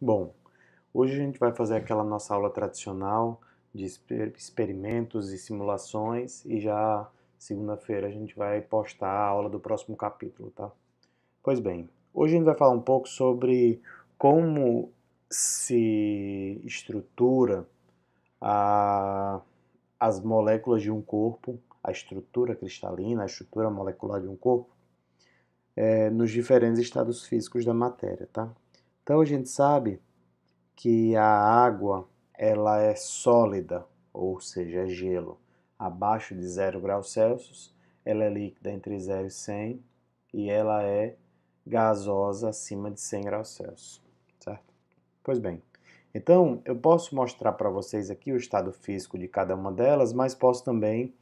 Bom, hoje a gente vai fazer aquela nossa aula tradicional de experimentos e simulações e já segunda-feira a gente vai postar a aula do próximo capítulo, tá? Pois bem, hoje a gente vai falar um pouco sobre como se estrutura a- as moléculas de um corpo, a estrutura cristalina, a estrutura molecular de um corpo, nos diferentes estados físicos da matéria, tá? Então a gente sabe que a água ela é sólida, ou seja, é gelo, abaixo de 0 graus Celsius, ela é líquida entre 0 e 100 e ela é gasosa acima de 100 graus Celsius, certo? Pois bem, então eu posso mostrar para vocês aqui o estado físico de cada uma delas, mas posso também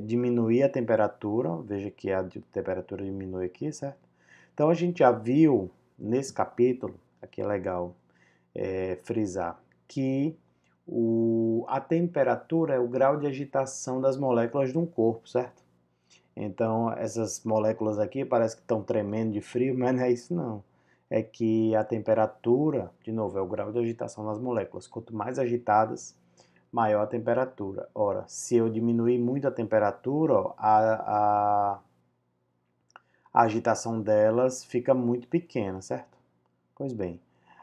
diminuir a temperatura, veja que a temperatura diminui aqui, certo? Então a gente já viu nesse capítulo, aqui é legal, frisar que a temperatura é o grau de agitação das moléculas de um corpo, certo? Então, essas moléculas aqui parece que estão tremendo de frio, mas não é isso não. É que a temperatura, de novo, é o grau de agitação das moléculas. Quanto mais agitadas, maior a temperatura. Ora, se eu diminuir muito a temperatura, ó, a agitação delas fica muito pequena, certo? Pois bem,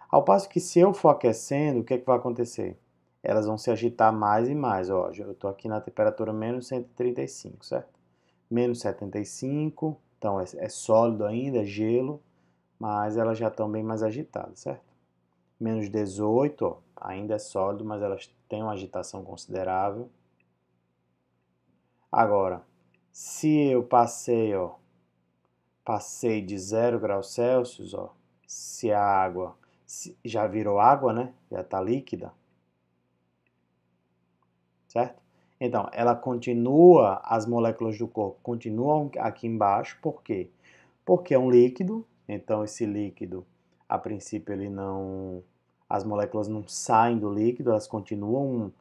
ao passo que se eu for aquecendo, o que é que vai acontecer? Elas vão se agitar mais e mais. Ó, eu estou aqui na temperatura menos 135, certo? Menos 75, então é sólido ainda, é gelo, mas elas já estão bem mais agitadas, certo? Menos 18, ó, ainda é sólido, mas elas têm uma agitação considerável. Agora, se eu passei de 0 graus Celsius, ó, se a água já virou água, né? Já está líquida, certo? Então, ela continua, as moléculas do corpo continuam aqui embaixo, por quê? Porque é um líquido, então esse líquido, a princípio, ele não, as moléculas não saem do líquido, elas continuam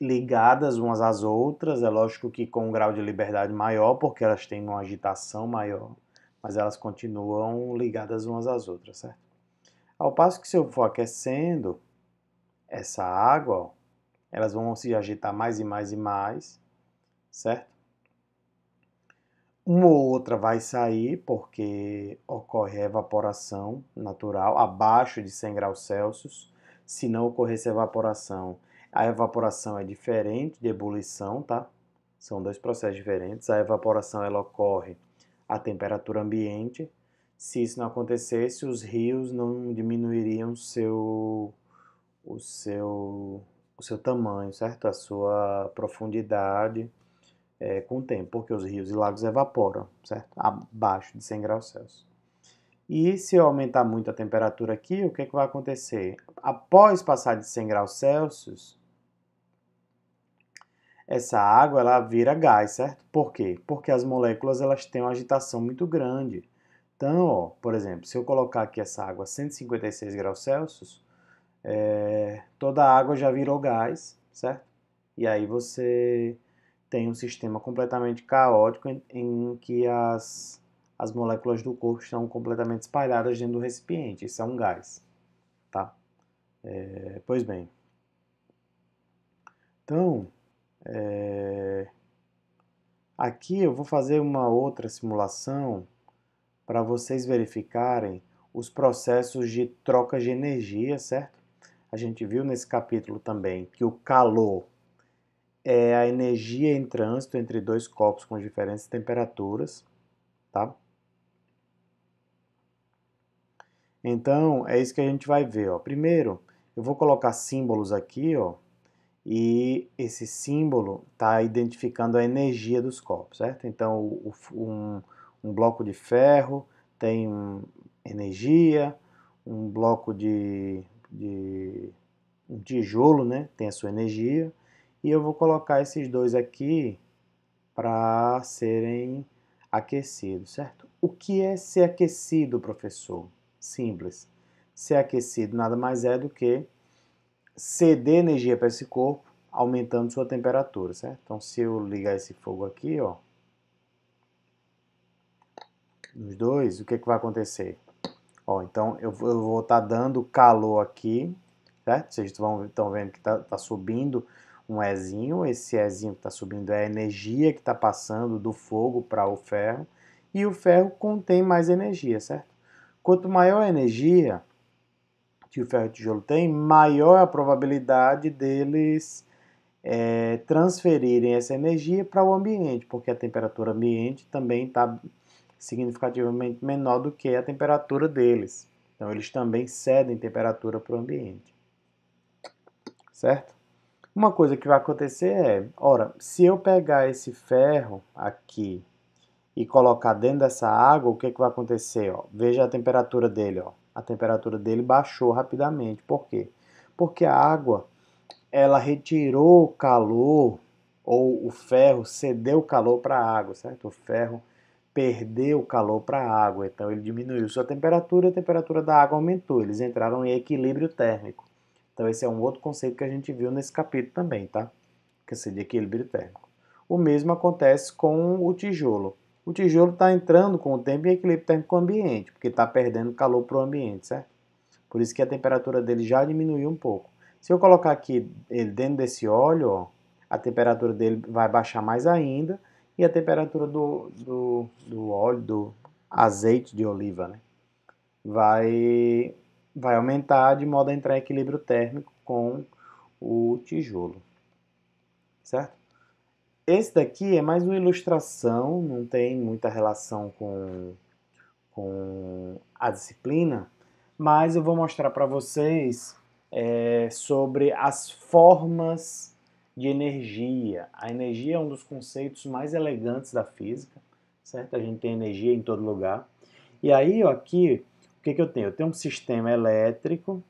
ligadas umas às outras, é lógico que com um grau de liberdade maior, porque elas têm uma agitação maior, mas elas continuam ligadas umas às outras, certo? Ao passo que se eu for aquecendo essa água, ó, elas vão se agitar mais e mais e mais, certo? Uma ou outra vai sair porque ocorre evaporação natural abaixo de 100 graus Celsius. Se não ocorresse evaporação, a evaporação é diferente de ebulição, tá? São dois processos diferentes. A evaporação ela ocorre a temperatura ambiente. Se isso não acontecesse, os rios não diminuiriam o seu, o seu tamanho, certo? A sua profundidade com o tempo, porque os rios e lagos evaporam, certo? Abaixo de 100 graus Celsius. E se eu aumentar muito a temperatura aqui, o que, é que vai acontecer? Após passar de 100 graus Celsius, essa água ela vira gás, certo? Por quê? Porque as moléculas elas têm uma agitação muito grande. Então, ó, por exemplo, se eu colocar aqui essa água a 156 graus Celsius, toda a água já virou gás, certo? E aí você tem um sistema completamente caótico em que as moléculas do corpo estão completamente espalhadas dentro do recipiente. Isso é um gás, tá? Pois bem, então aqui eu vou fazer uma outra simulação para vocês verificarem os processos de troca de energia, certo? A gente viu nesse capítulo também que o calor é a energia em trânsito entre dois corpos com diferentes temperaturas, tá? Então, é isso que a gente vai ver, ó. Primeiro, eu vou colocar símbolos aqui, ó, e esse símbolo está identificando a energia dos corpos, certo? Então, um bloco de ferro tem energia, um bloco de um tijolo, né, tem a sua energia, e eu vou colocar esses dois aqui para serem aquecidos, certo? O que é ser aquecido, professor? Simples. Ser aquecido nada mais é do que ceder energia para esse corpo, aumentando sua temperatura, certo? Então, se eu ligar esse fogo aqui, ó, nos dois, o que, que vai acontecer? Ó, então eu vou estar dando calor aqui, certo? Vocês estão vendo que tá subindo um Ezinho. Esse Ezinho que está subindo é a energia que está passando do fogo para o ferro. E o ferro contém mais energia, certo? Quanto maior a energia que o ferro e o tijolo tem, maior a probabilidade deles transferirem essa energia para o ambiente, porque a temperatura ambiente também está significativamente menor do que a temperatura deles. Então, eles também cedem temperatura para o ambiente, certo? Uma coisa que vai acontecer é, ora, se eu pegar esse ferro aqui e colocar dentro dessa água, o que, que vai acontecer? Ó? Veja a temperatura dele. Ó. A temperatura dele baixou rapidamente. Por quê? Porque a água ela retirou o calor, ou o ferro cedeu calor para a água, certo? O ferro perdeu calor para a água, então ele diminuiu sua temperatura e a temperatura da água aumentou. Eles entraram em equilíbrio térmico. Então esse é um outro conceito que a gente viu nesse capítulo também, tá? Que é de equilíbrio térmico. O mesmo acontece com o tijolo. O tijolo está entrando com o tempo em equilíbrio térmico com o ambiente, porque está perdendo calor para o ambiente, certo? Por isso que a temperatura dele já diminuiu um pouco. Se eu colocar aqui ele dentro desse óleo, ó, a temperatura dele vai baixar mais ainda e a temperatura do óleo, do azeite de oliva, né, vai, vai aumentar de modo a entrar em equilíbrio térmico com o tijolo, certo? Esse daqui é mais uma ilustração, não tem muita relação com a disciplina, mas eu vou mostrar para vocês sobre as formas de energia. A energia é um dos conceitos mais elegantes da física, certo? A gente tem energia em todo lugar. E aí, ó, aqui, o que, que eu tenho? Eu tenho um sistema elétrico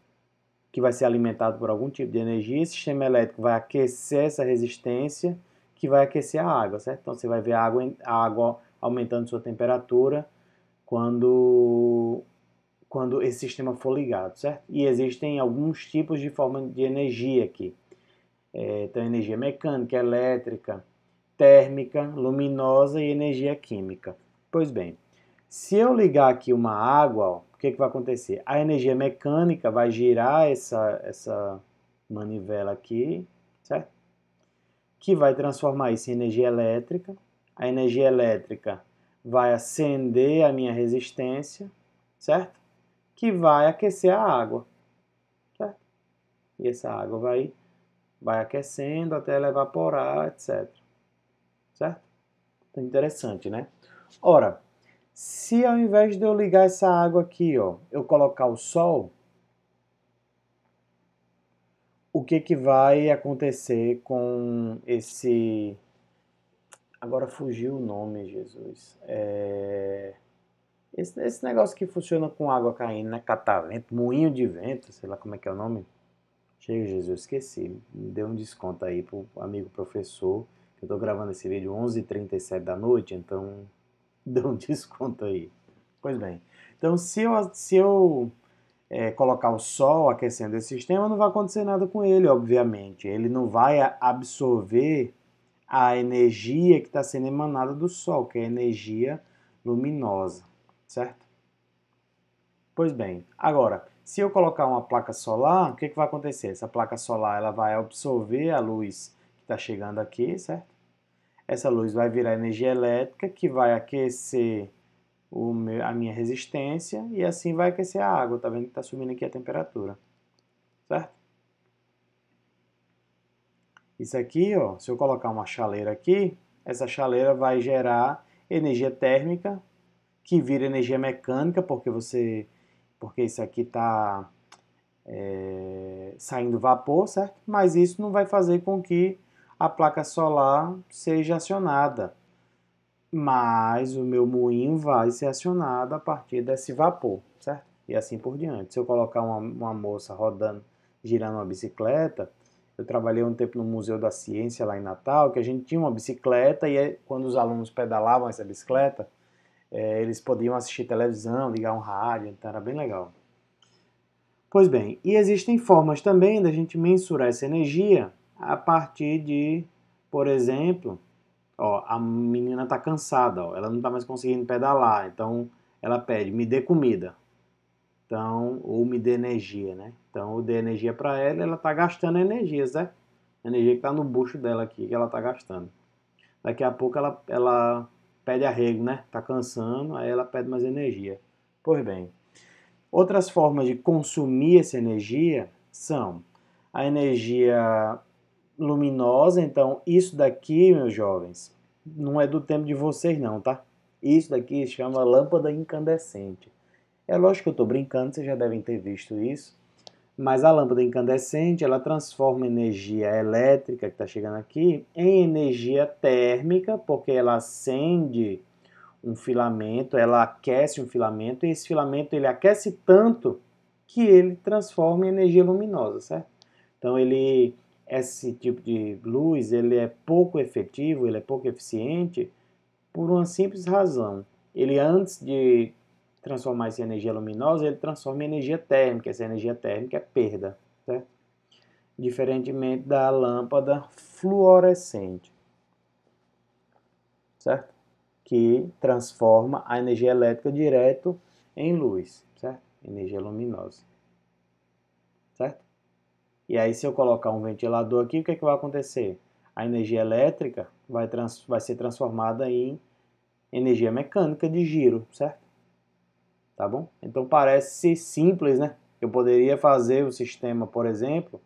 que vai ser alimentado por algum tipo de energia. Esse sistema elétrico vai aquecer essa resistência, que vai aquecer a água, certo? Então você vai ver a água aumentando sua temperatura quando esse sistema for ligado, certo? E existem alguns tipos de forma de energia aqui. Então, energia mecânica, elétrica, térmica, luminosa e energia química. Pois bem, se eu ligar aqui uma água, ó, o que, que vai acontecer? A energia mecânica vai girar essa manivela aqui, certo? Que vai transformar isso em energia elétrica. A energia elétrica vai acender a minha resistência, certo? Que vai aquecer a água, certo? E essa água vai aquecendo até ela evaporar, etc. Certo? Então, interessante, né? Ora, se ao invés de eu ligar essa água aqui, ó, eu colocar o sol, o que que vai acontecer com esse... Agora fugiu o nome, Jesus. Esse negócio que funciona com água caindo, né? Catavento, moinho de vento, sei lá como é que é o nome. Chega, Jesus, esqueci. Me deu um desconto aí pro amigo professor. Eu tô gravando esse vídeo 11h37 da noite, então deu um desconto aí. Pois bem. Então, se eu colocar o sol aquecendo esse sistema, não vai acontecer nada com ele, obviamente. Ele não vai absorver a energia que está sendo emanada do sol, que é a energia luminosa, certo? Pois bem, agora, se eu colocar uma placa solar, o que, que vai acontecer? Essa placa solar ela vai absorver a luz que está chegando aqui, certo? Essa luz vai virar energia elétrica, que vai aquecer a minha resistência e assim vai aquecer a água. Tá vendo que está subindo aqui a temperatura, certo? Isso aqui, ó, se eu colocar uma chaleira aqui, essa chaleira vai gerar energia térmica, que vira energia mecânica, porque isso aqui está saindo vapor, certo? Mas isso não vai fazer com que a placa solar seja acionada. Mas o meu moinho vai ser acionado a partir desse vapor, certo? E assim por diante. Se eu colocar uma moça rodando, girando uma bicicleta, eu trabalhei um tempo no Museu da Ciência lá em Natal, que a gente tinha uma bicicleta e quando os alunos pedalavam essa bicicleta, eles podiam assistir televisão, ligar um rádio, então era bem legal. Pois bem, e existem formas também da gente mensurar essa energia a partir de, por exemplo, ó, a menina está cansada, ó, ela não está mais conseguindo pedalar, então ela pede, me dê comida. Então, ou me dê energia, né? Então, eu dei energia para ela, ela está gastando energia, certo? A energia que está no bucho dela aqui, que ela está gastando. Daqui a pouco ela pede arrego, né? Está cansando, aí ela pede mais energia. Pois bem, outras formas de consumir essa energia são a energia luminosa. Então, isso daqui, meus jovens, não é do tempo de vocês não, tá? Isso daqui se chama lâmpada incandescente. É lógico que eu estou brincando, vocês já devem ter visto isso, mas a lâmpada incandescente, ela transforma energia elétrica que está chegando aqui em energia térmica, porque ela acende um filamento, ela aquece um filamento, e esse filamento ele aquece tanto que ele transforma em energia luminosa, certo? Então esse tipo de luz, ele é pouco efetivo, ele é pouco eficiente por uma simples razão. Ele, antes de transformar essa energia luminosa, ele transforma em energia térmica. Essa energia térmica é perda, certo? Diferentemente da lâmpada fluorescente, certo? Que transforma a energia elétrica direto em luz, certo? Energia luminosa, certo? E aí, se eu colocar um ventilador aqui, o que é que vai acontecer? A energia elétrica vai ser transformada em energia mecânica de giro, certo? Tá bom? Então parece simples, né? Eu poderia fazer o sistema, por exemplo,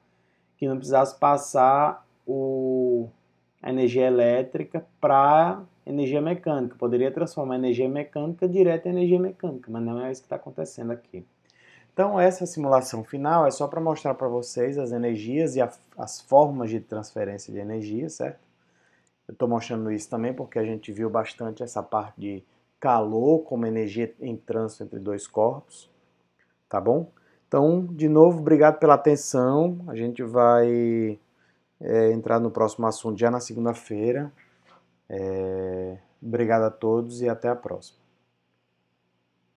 que não precisasse passar a energia elétrica para energia mecânica. Eu poderia transformar a energia mecânica direto em energia mecânica, mas não é isso que está acontecendo aqui. Então essa simulação final é só para mostrar para vocês as energias e as formas de transferência de energia, certo? Eu estou mostrando isso também porque a gente viu bastante essa parte de calor como energia em trânsito entre dois corpos, tá bom? Então, de novo, obrigado pela atenção. A gente vai entrar no próximo assunto já na segunda-feira. Obrigado a todos e até a próxima.